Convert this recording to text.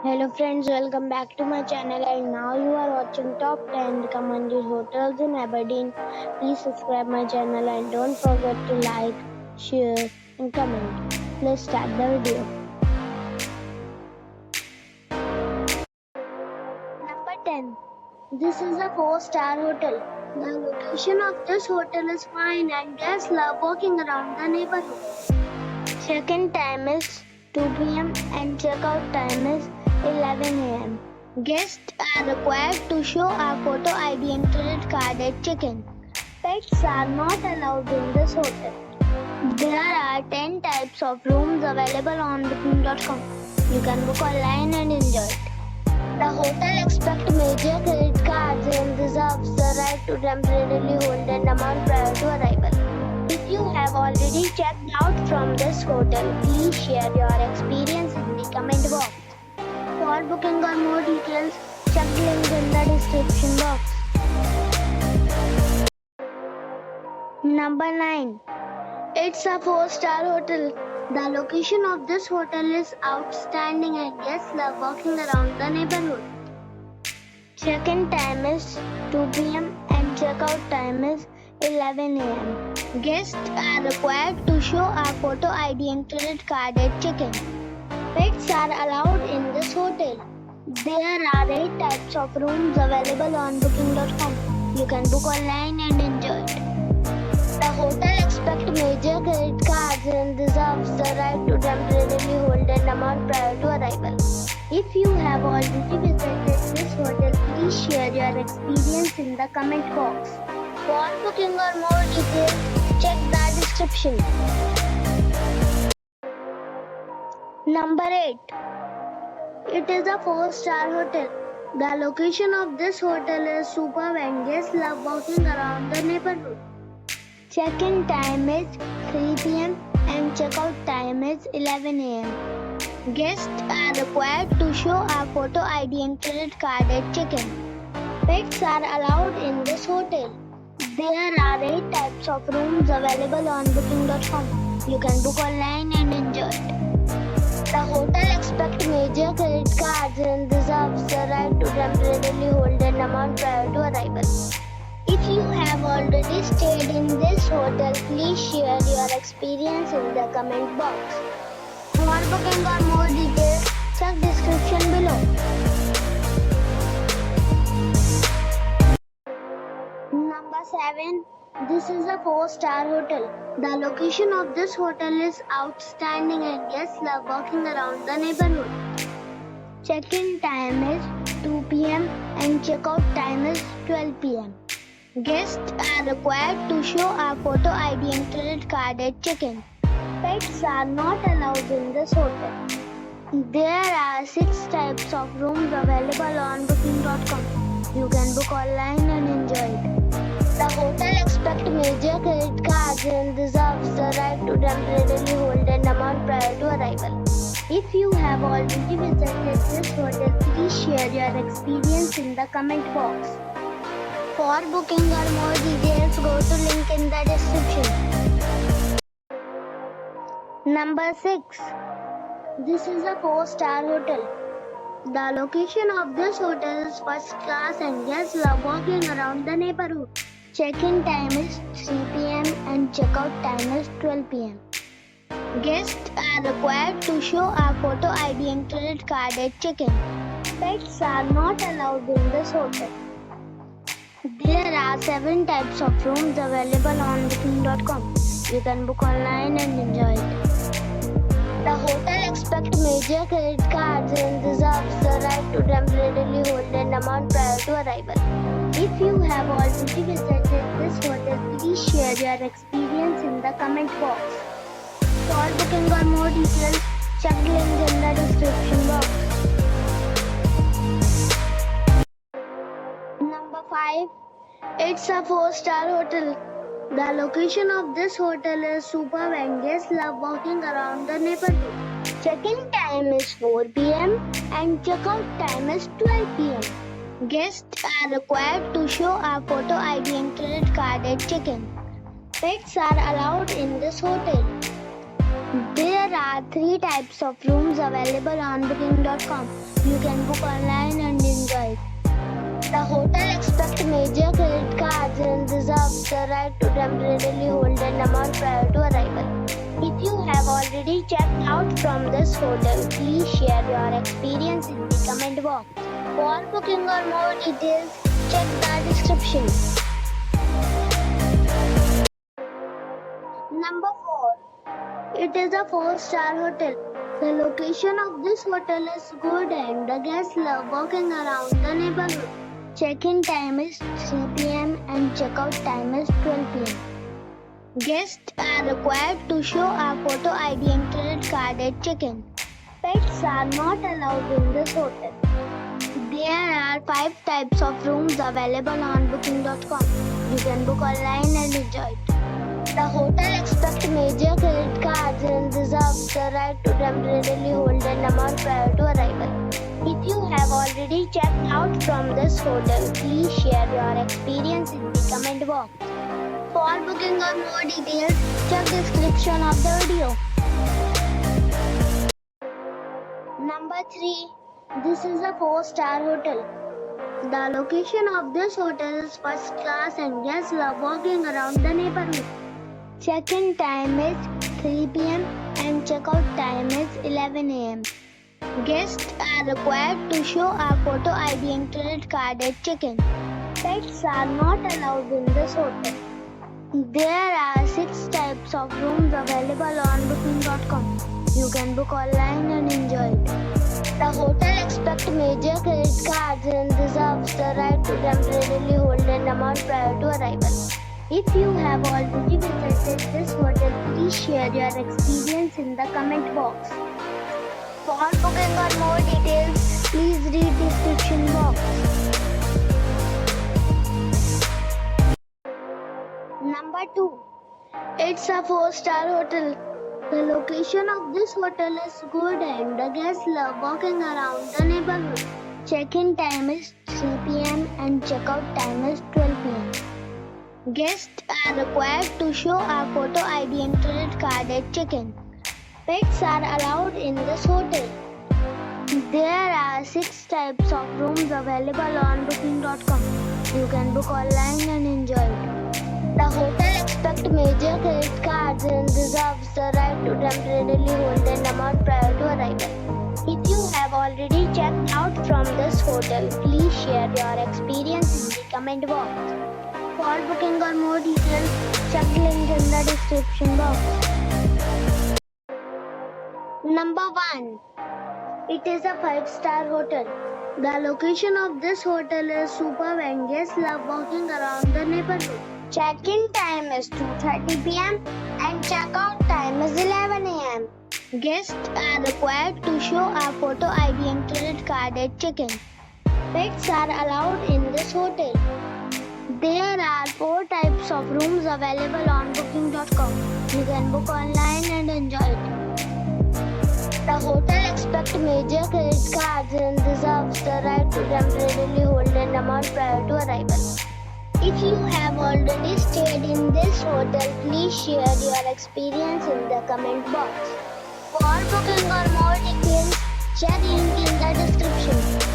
Hello friends, welcome back to my channel, and now you are watching top 10 recommended hotels in Aberdeen. Please subscribe my channel and don't forget to like, share and comment. Let's start the video. Number 10. This is a 4-star hotel. The location of this hotel is fine and guests love walking around the neighborhood. Check-in time is 2 p.m. and check-out time is 11 a.m. Guests are required to show a photo ID and credit card at check-in. Pets are not allowed in this hotel. There are 10 types of rooms available on booking.com. You can book online and enjoy it. The hotel expects major credit cards and reserves the right to temporarily hold an amount prior to arrival. If you have already checked out from this hotel, please share your experience in the comment box. For booking or more details, check the link in the description box. Number 9. It's a 4-star hotel. The location of this hotel is outstanding and guests love walking around the neighborhood. Check-in time is 2 p.m. and check-out time is 11 a.m. Guests are required to show a photo ID and credit card at check-in. Pets are allowed in this hotel. There are 8 types of rooms available on booking.com. You can book online and enjoy it. The hotel expects major credit cards and reserves the right to temporarily hold an amount prior to arrival. If you have already visited this hotel, please share your experience in the comment box. For booking or more details, check the description. Number 8. It is a 4-star hotel. The location of this hotel is superb and guests love walking around the neighborhood. Check-in time is 3 p.m. and check-out time is 11 a.m. Guests are required to show a photo ID and credit card at check-in. Pets are allowed in this hotel. There are 8 types of rooms available on booking.com. You can book online and enjoy it. The hotel expects major credit cards and reserves the right to temporarily hold an amount prior to arrival. If you have already stayed in this hotel, please share your experience in the comment box. For booking or more details, check description below. Number 7. This is a 4-star hotel. The location of this hotel is outstanding and guests love walking around the neighborhood. Check-in time is 2 p.m. and check-out time is 12 p.m. Guests are required to show a photo ID and credit card at check-in. Pets are not allowed in this hotel. There are 6 types of rooms available on booking.com. You can book online and enjoy it. The hotel expects major credit cards and reserves the right to temporarily hold an amount prior to arrival. If you have already visited this hotel, please share your experience in the comment box. For booking or more details, go to link in the description. Number 6. This is a 4-star hotel. The location of this hotel is first class and guests love walking around the neighborhood. Check-in time is 3 p.m. and check-out time is 12 p.m. Guests are required to show a photo ID and credit card at check-in. Pets are not allowed in this hotel. There are 7 types of rooms available on booking.com. You can book online and enjoy it. The hotel expects major credit cards and reserves the right to temporarily hold an amount prior to arrival. If you have already visited this hotel, please share your experience in the comment box. For booking or more details, check the link in the description box. Number 5. It's a 4-star hotel. The location of this hotel is superb and guests love walking around the neighborhood. Check-in time is 4 p.m. and check-out time is 12 p.m. Guests are required to show a photo ID and credit card at check-in. Pets are allowed in this hotel. There are 3 types of rooms available on booking.com. You can book online and enjoy it. The hotel accepts major credit cards and reserves the right to temporarily hold an amount prior to arrival. If you have already checked out from this hotel, please share your experience in the comment box. For booking or more details, check the description. Number 4. It is a 4-star hotel. The location of this hotel is good and the guests love walking around the neighborhood. Check-in time is 3 p.m. and check-out time is 12 p.m. Guests are required to show a photo ID and credit card at check-in. Pets are not allowed in this hotel. There are 5 types of rooms available on booking.com. You can book online and enjoy it. The hotel accepts major credit cards and reserves the right to temporarily hold an amount prior to arrival. If you have already checked out from this hotel, please share your experience in the comment box. For booking or more details, check the description of the video. Number 3. This is a 4-star hotel. The location of this hotel is first class and guests love walking around the neighborhood. Check-in time is 3 p.m. and check-out time is 11 a.m. Guests are required to show a photo ID and credit card at check-in. Pets are not allowed in this hotel. There are 6 types of rooms available on booking.com. You can book online and enjoy it. The hotel accepts major credit cards and reserves the right to temporarily hold an amount prior to arrival. If you have already visited this hotel, please share your experience in the comment box. For booking or more details, please read the description box. Number 2. It's a 4-star hotel. The location of this hotel is good and the guests love walking around the neighborhood. Check-in time is 3 p.m. and check-out time is 12 p.m. Guests are required to show a photo ID and credit card at check-in. Pets are allowed in this hotel. There are 6 types of rooms available on booking.com. You can book online and enjoy it. The hotel accepts major credit cards and reserves the right to temporarily hold an amount prior to arrival. If you have already checked out from this hotel, please share your experience in the comment box. For booking or more details, check the link in the description box. Number 1. It is a 5-star hotel. The location of this hotel is superb and guests love walking around the neighborhood. Check-in time is 2:30 p.m. and check-out time is 11 a.m. Guests are required to show a photo ID and credit card at check-in. Pets are allowed in this hotel. There are 4 types of rooms available on booking.com. You can book online and enjoy it. The hotel accepts major credit cards and reserves the right to temporarily hold an amount prior to arrival. If you have already stayed in this hotel, please share your experience in the comment box. For booking or more details, check link in the description.